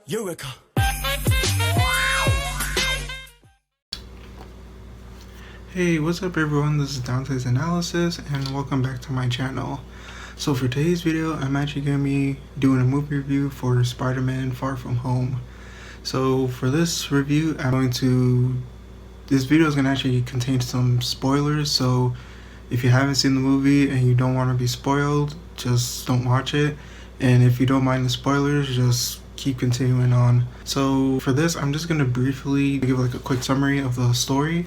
Eureka. Hey, what's up everyone, this is Dante's Analysis and welcome back to my channel. So for today's video, I'm actually going to be doing a movie review for Spider-Man Far From Home. So for this review, this video is going to actually contain some spoilers, so if you haven't seen the movie and you don't want to be spoiled, just don't watch it. And if you don't mind the spoilers, just keep continuing on. So for this, I'm just going to briefly give like a quick summary of the story.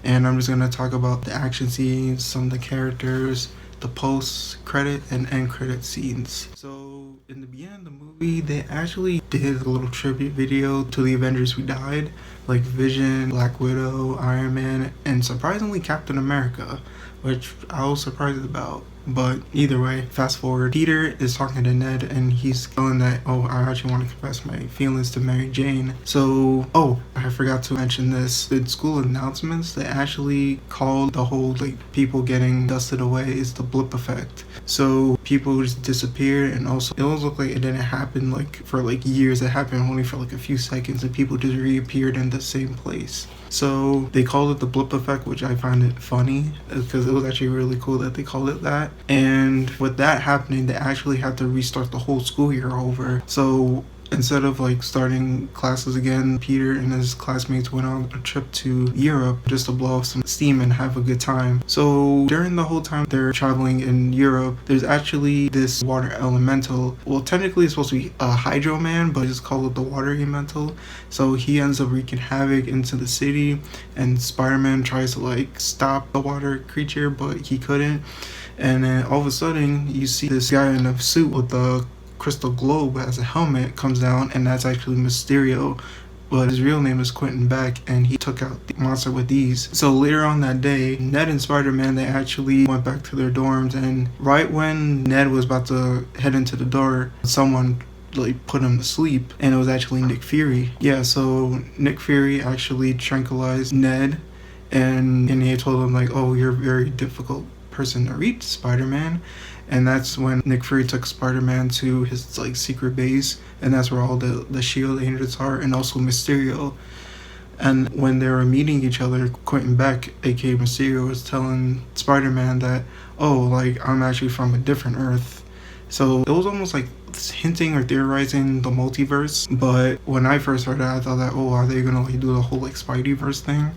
And I'm just going to talk about the action scenes, some of the characters, the post-credit and end-credit scenes. So in the beginning of the movie, they actually did a little tribute video to the Avengers who died, like Vision, Black Widow, Iron Man, and surprisingly Captain America, which I was surprised about. But either way, fast forward, Peter is talking to Ned and he's telling that, oh, I actually want to confess my feelings to Mary Jane. So, oh, I forgot to mention this. In school announcements, they actually called the whole like people getting dusted away is the blip effect. So people just disappeared, and also it almost looked like it didn't happen like for like years. It happened only for like a few seconds and people just reappeared in the same place. So they called it the blip effect, which I find it funny because it was actually really cool that they called it that. And with that happening, they actually had to restart the whole school year over. So instead of like starting classes again, Peter and his classmates went on a trip to Europe just to blow off some steam and have a good time. So during the whole time they're traveling in Europe, there's actually this water elemental. Well, technically it's supposed to be a hydro man, but it's called the water elemental. So he ends up wreaking havoc into the city, and Spider-Man tries to like stop the water creature, but he couldn't. And then all of a sudden you see this guy in a suit with the crystal globe as a helmet comes down, and that's actually Mysterio, but his real name is Quentin Beck, and he took out the monster with ease. So later on that day, Ned and Spider-Man, they actually went back to their dorms, and right when Ned was about to head into the door, someone like put him to sleep, and it was actually Nick Fury. Yeah, so Nick Fury actually tranquilized Ned, and he told him like, oh, you're a very difficult person to reach, Spider-Man. And that's when Nick Fury took Spider-Man to his like secret base, and that's where all the shield agents are, and also Mysterio. And when they were meeting each other, Quentin Beck, aka Mysterio, was telling Spider-Man that, oh, like I'm actually from a different Earth. So it was almost like hinting or theorizing the multiverse. But when I first heard it, I thought that, oh, are they gonna like do the whole like Spideyverse thing?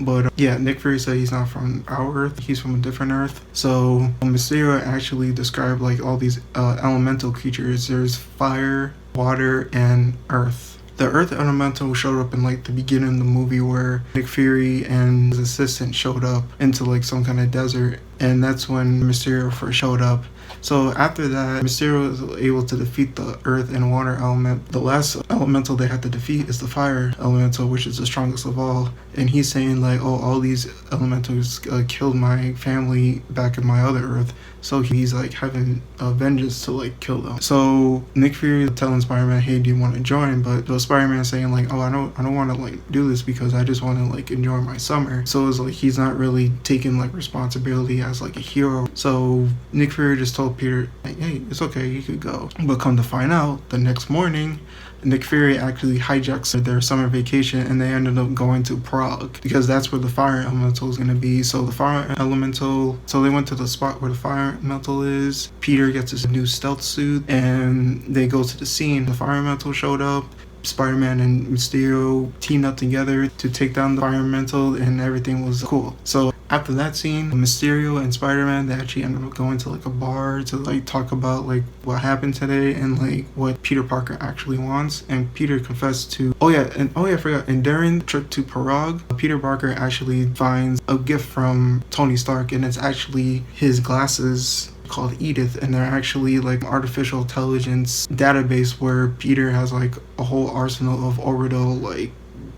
But yeah, Nick Fury said he's not from our Earth, he's from a different Earth. So Mysterio actually described like all these elemental creatures. There's fire, water, and earth. The earth elemental showed up in like the beginning of the movie where Nick Fury and his assistant showed up into like some kind of desert, and that's when Mysterio first showed up. So after that, Mysterio is able to defeat the earth and water element. The last elemental they had to defeat is the fire elemental, which is the strongest of all. And he's saying like, oh, all these elementals killed my family back in my other Earth. So he's like having a vengeance to like kill them. So Nick Fury telling Spider-Man, hey, do you want to join? But Spider-Man saying like, oh, I don't want to like do this because I just want to like enjoy my summer. So it's like he's not really taking like responsibility as like a hero. So Nick Fury just told Peter, hey, it's okay, you could go. But come to find out, the next morning, Nick Fury actually hijacks their summer vacation, and they ended up going to Prague because that's where the fire elemental is going to be. So the fire elemental, so they went to the spot where the fire elemental is. Peter gets his new stealth suit and they go to the scene. The fire elemental showed up. Spider-Man and Mysterio teamed up together to take down the fire elemental, and everything was cool. So after that scene, Mysterio and Spider-Man, they actually ended up going to like a bar to like talk about like what happened today and like what Peter Parker actually wants. And Peter confessed to, I forgot. And during the trip to Prague, Peter Parker actually finds a gift from Tony Stark, and it's actually his glasses called Edith, and they're actually like artificial intelligence database where Peter has like a whole arsenal of orbital like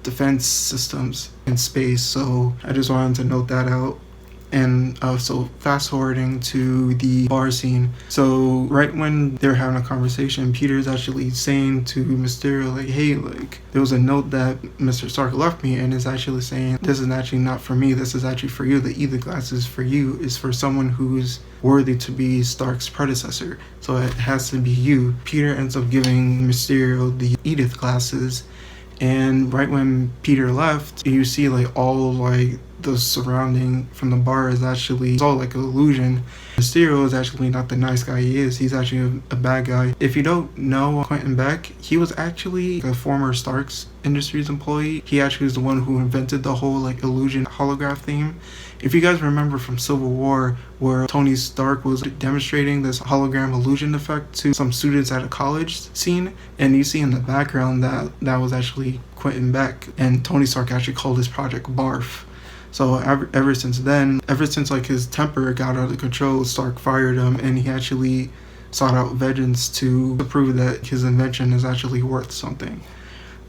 defense systems in space. So I just wanted to note that out. And so fast forwarding to the bar scene. So right when they're having a conversation, Peter's actually saying to Mysterio, like, hey, like, there was a note that Mr. Stark left me, and it's actually saying, this is actually not for me, this is actually for you. The Ether glasses for you is for someone who's worthy to be Stark's predecessor. So it has to be you. Peter ends up giving Mysterio the Edith glasses, and right when Peter left, you see like all like the surrounding from the bar is actually, it's all like an illusion. Mysterio is actually not the nice guy he is. He's actually a bad guy. If you don't know Quentin Beck, he was actually a former Stark's Industries employee. He actually is the one who invented the whole like illusion holograph theme. If you guys remember from Civil War, where Tony Stark was demonstrating this hologram illusion effect to some students at a college scene, and you see in the background that was actually Quentin Beck, and Tony Stark actually called this project Barf. So ever since then, ever since like his temper got out of control, Stark fired him, and he actually sought out vengeance to prove that his invention is actually worth something.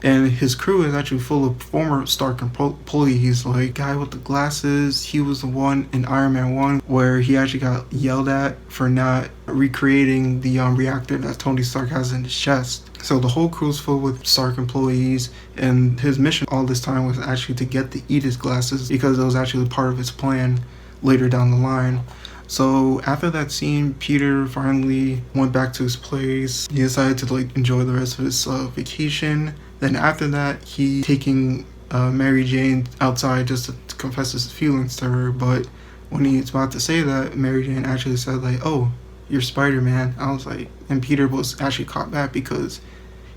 And his crew is actually full of former Stark employees, like guy with the glasses. He was the one in Iron Man 1 where he actually got yelled at for not recreating the reactor that Tony Stark has in his chest. So the whole crew's full with Stark employees, and his mission all this time was actually to get the Edith glasses, because it was actually part of his plan later down the line. So after that scene, Peter finally went back to his place. He decided to like enjoy the rest of his vacation. Then after that, he taking Mary Jane outside just to confess his feelings to her. But when he's about to say that, Mary Jane actually said like, "Oh, you're Spider-Man." I was like, and Peter was actually caught back because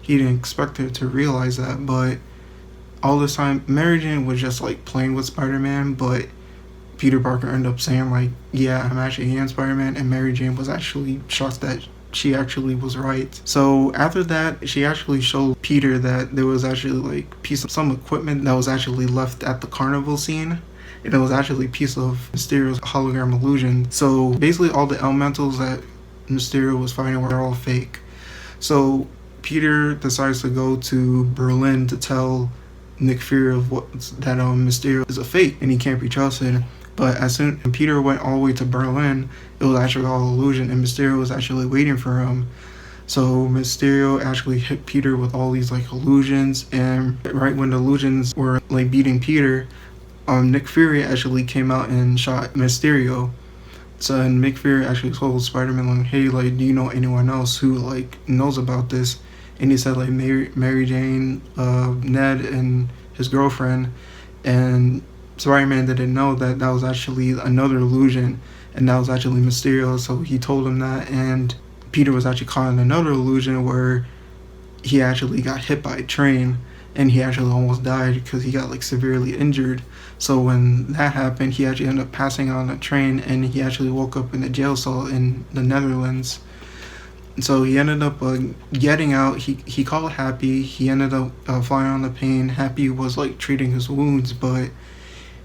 he didn't expect her to realize that. But all this time, Mary Jane was just like playing with Spider-Man, but Peter Parker ended up saying like, yeah, I'm actually Spider-Man, and Mary Jane was actually shocked that she actually was right. So after that, she actually showed Peter that there was actually like some equipment that was actually left at the carnival scene. And it was actually a piece of Mysterio's hologram illusion. So basically all the elementals that Mysterio was fighting were all fake. So Peter decides to go to Berlin to tell Nick Fury of that Mysterio is a fake and he can't be trusted. But as soon as Peter went all the way to Berlin, it was actually all illusion, and Mysterio was actually waiting for him. So Mysterio actually hit Peter with all these like illusions, and right when the illusions were like beating Peter, Nick Fury actually came out and shot Mysterio. So and Nick Fury actually told Spider-Man like, hey, like, do you know anyone else who like knows about this? And he said like Mary Jane, Ned, and his girlfriend. And Spider-Man didn't know that was actually another illusion, and that was actually Mysterio. So he told him that, and Peter was actually caught in another illusion where he actually got hit by a train, and he actually almost died because he got like severely injured. So when that happened, he actually ended up passing out on a train, and he actually woke up in a jail cell in the Netherlands. So he ended up getting out. He called Happy. He ended up flying on the plane. Happy was like treating his wounds, but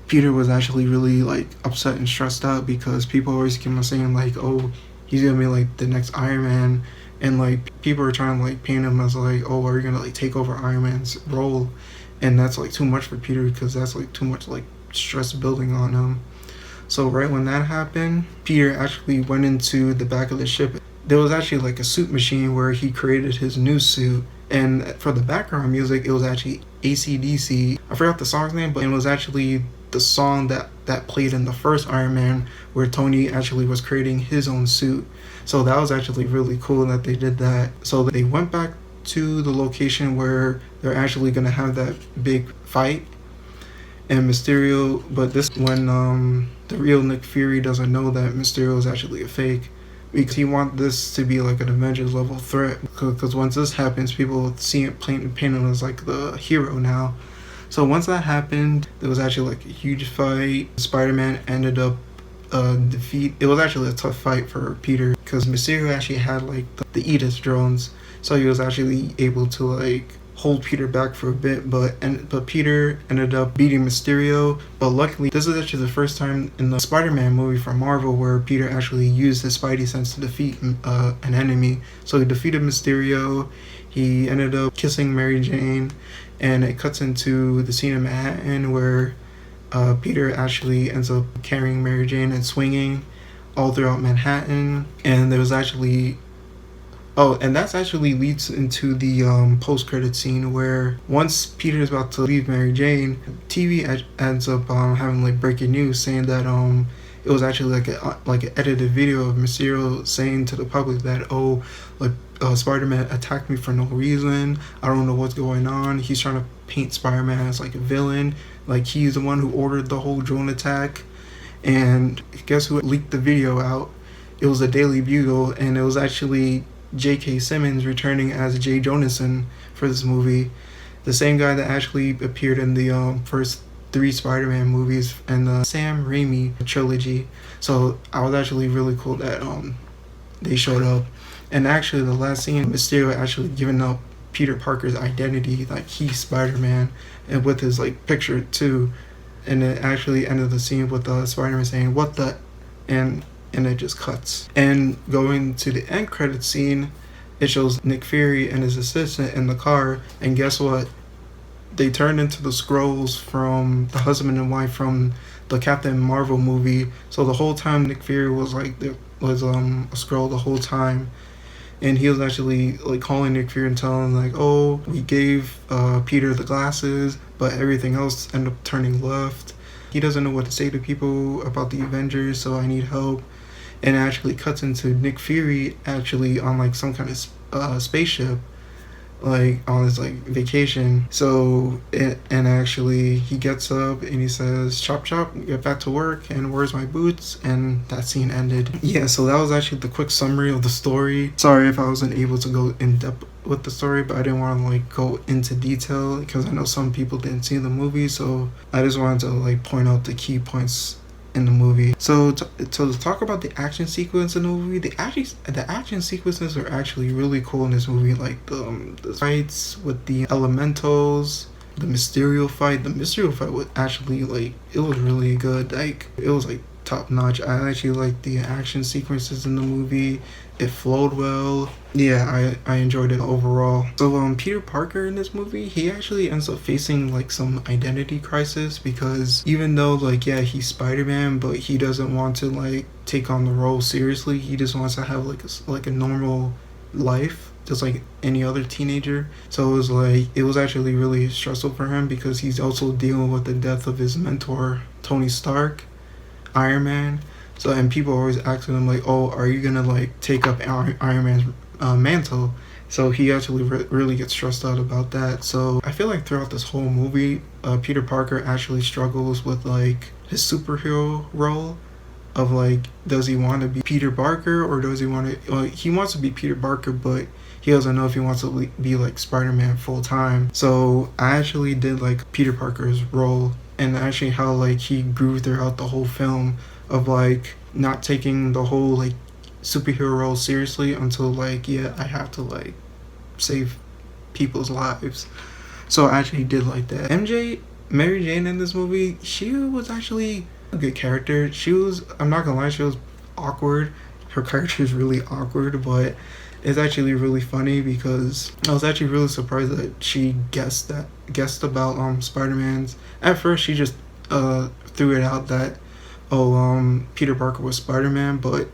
Peter was actually really like upset and stressed out because people always keep on saying like, oh, he's gonna be like the next Iron Man, and like people are trying to like paint him as like, oh, are you gonna like take over Iron Man's role? And that's like too much for Peter because that's like too much like stress building on him. So right when that happened, Peter actually went into the back of the ship. There was actually like a suit machine where he created his new suit, and for the background music, it was actually AC/DC. I forgot the song's name, but it was actually the song that played in the first Iron Man, where Tony actually was creating his own suit. So that was actually really cool that they did that. So they went back to the location where they're actually gonna have that big fight, and Mysterio, but this when the real Nick Fury doesn't know that Mysterio is actually a fake, because he wants this to be like an Avengers level threat, because once this happens, people will see it paint him as like the hero now. So once that happened, there was actually like a huge fight. Spider-Man ended up it was actually a tough fight for Peter because Mysterio actually had like the Edith drones, so he was actually able to like hold Peter back for a bit, but Peter ended up beating Mysterio. But luckily, this is actually the first time in the Spider-Man movie from Marvel where Peter actually used his Spidey sense to defeat an enemy. So he defeated Mysterio. He ended up kissing Mary Jane, and it cuts into the scene in Manhattan where Peter actually ends up carrying Mary Jane and swinging all throughout Manhattan. And there was actually and that's actually leads into the post-credit scene where once Peter is about to leave Mary Jane, TV ends up having like breaking news saying that it was actually like an edited video of Mysterio saying to the public that Spider-Man attacked me for no reason. I don't know what's going on. He's trying to paint Spider-Man as like a villain, like he's the one who ordered the whole drone attack. And guess who leaked the video out? It was the Daily Bugle, and it was actually J.K. Simmons returning as J. Jonasson for this movie, the same guy that actually appeared in the first 3 Spider-Man movies and the Sam Raimi trilogy. So I was actually really cool that they showed up. And actually the last scene, Mysterio actually giving up Peter Parker's identity, like he's Spider-Man, and with his like picture too. And it actually ended the scene with Spider-Man saying "what the," and it just cuts. And going to the end credit scene, it shows Nick Fury and his assistant in the car, and guess what? They turned into the Skrulls from the husband and wife from the Captain Marvel movie. So the whole time Nick Fury was like a Skrull the whole time, and he was actually like calling Nick Fury and telling him like, oh, we gave Peter the glasses, but everything else ended up turning left. He doesn't know what to say to people about the Avengers, so I need help. And it actually cuts into Nick Fury actually on like some kind of spaceship, like on his like vacation. So and actually he gets up and he says, chop chop, get back to work, and where's my boots? And that scene ended. Yeah, so that was actually the quick summary of the story. Sorry if I wasn't able to go in depth with the story, but I didn't want to like go into detail because I know some people didn't see the movie, so I just wanted to like point out the key points in the movie. So to talk about the action sequence in the movie, the action sequences are actually really cool in this movie, like the fights with the elementals, the Mysterio fight was actually like, it was really good, like it was like top notch. I actually like the action sequences in the movie. It flowed well. Yeah, I enjoyed it overall. So Peter Parker in this movie, he actually ends up facing like some identity crisis, because even though like, yeah, he's Spider-Man, but he doesn't want to like take on the role seriously. He just wants to have like a normal life, just like any other teenager. So it was actually really stressful for him, because he's also dealing with the death of his mentor, Tony Stark, Iron Man. So, and people always asking him like, oh, are you gonna like take up Iron Man's mantle? So he actually really gets stressed out about that. So I feel like throughout this whole movie, Peter Parker actually struggles with like his superhero role of like, does he want to be Peter Parker, or does he want to, he wants to be Peter Parker, but he doesn't know if he wants to be like Spider-Man full time. So I actually did like Peter Parker's role, and actually how like he grew throughout the whole film, of like not taking the whole like superhero role seriously until like, yeah, I have to like save people's lives. So I actually did like that. Mary Jane in this movie, she was actually a good character. I'm not gonna lie, she was awkward. Her character is really awkward, but it's actually really funny, because I was actually really surprised that she guessed about Spider-Man's. At first she just threw it out that Peter Parker was Spider-Man, but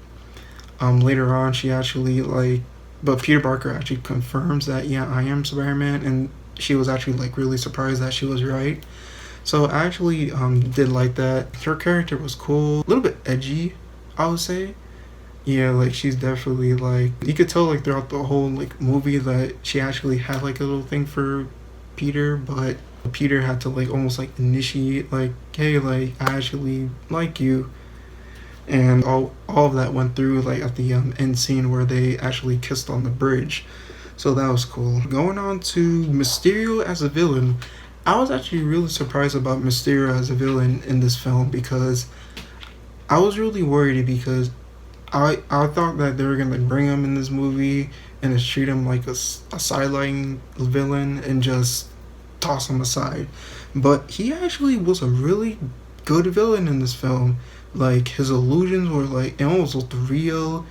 later on she actually but Peter Parker actually confirms that, yeah, I am Spider-Man, and she was actually like really surprised that she was right. So I actually did like that. Her character was cool, a little bit edgy, I would say. Yeah, like she's definitely like, you could tell like throughout the whole like movie that she actually had like a little thing for Peter, but Peter had to like almost like initiate like, hey, like I actually like you. And all of that went through like at the end scene where they actually kissed on the bridge. So that was cool. Going on to Mysterio as a villain, I was actually really surprised about Mysterio as a villain in this film, because I was really worried, because I thought that they were gonna bring him in this movie and just treat him like a sideline villain and just toss him aside. But he actually was a really good villain in this film. Like his illusions were like, it almost looked real.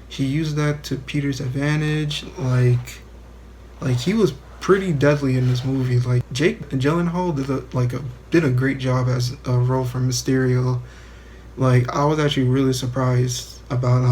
He used that to Peter's advantage. Like he was pretty deadly in this movie. Like Jake Gyllenhaal did a great job as a role for Mysterio. Like I was actually really surprised about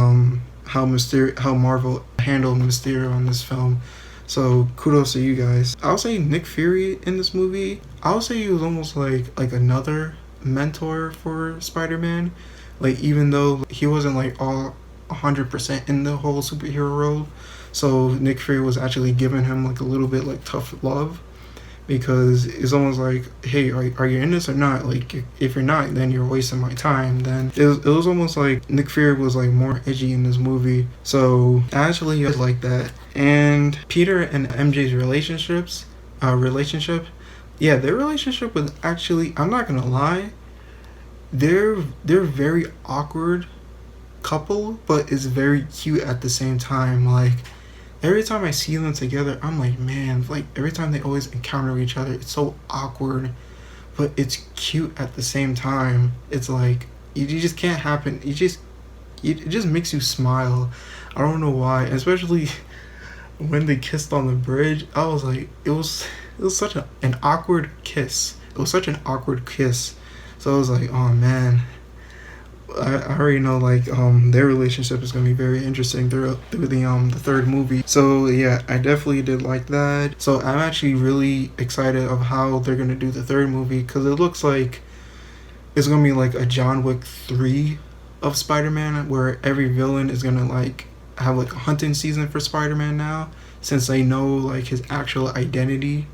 how Marvel handled Mysterio in this film. So kudos to you guys. I'll say Nick Fury in this movie, I'll say he was almost like another mentor for Spider-Man. Like even though he wasn't like all 100% in the whole superhero role, so Nick Fury was actually giving him like a little bit like tough love, because it's almost like, hey, are you in this or not? Like if you're not, then you're wasting my time. Then it was almost like Nick Fury was like more edgy in this movie, so I actually like that. And Peter and MJ's relationship, yeah, their relationship was actually, I'm not gonna lie, they're very awkward couple, but it's very cute at the same time. Like every time I see them together, I'm like, man, like every time they always encounter each other, it's so awkward, but it's cute at the same time. It's like you just can't happen. It just makes you smile. I don't know why, especially when they kissed on the bridge. I was like, it was such an awkward kiss. It was such an awkward kiss. So I was like, oh man, I already know like their relationship is gonna be very interesting through the third movie. So yeah, I definitely did like that. So I'm actually really excited of how they're gonna do the third movie, because it looks like it's gonna be like a John Wick 3 of Spider-Man, where every villain is gonna like have like a hunting season for Spider-Man now, since they know like his actual identity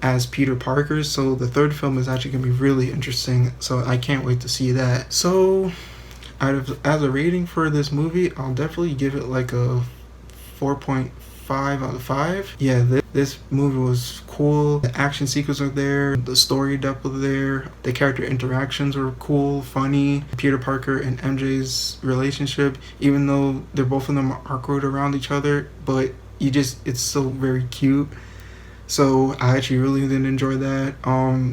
as Peter Parker. So the third film is actually gonna be really interesting, so I can't wait to see that. So as a rating for this movie, I'll definitely give it like a 4.5 out of 5. Yeah, this movie was cool. The action sequences are there, the story depth was there, the character interactions were cool, funny. Peter Parker and MJ's relationship, even though they're both of them are awkward around each other, but it's so very cute. So I actually really did enjoy that.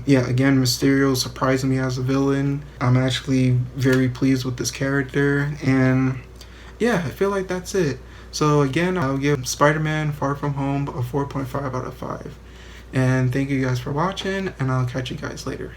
Yeah, again, Mysterio surprised me as a villain. I'm actually very pleased with this character, and yeah, I feel like that's it. So again, I'll give Spider-Man Far From Home a 4.5 out of 5. And thank you guys for watching, and I'll catch you guys later.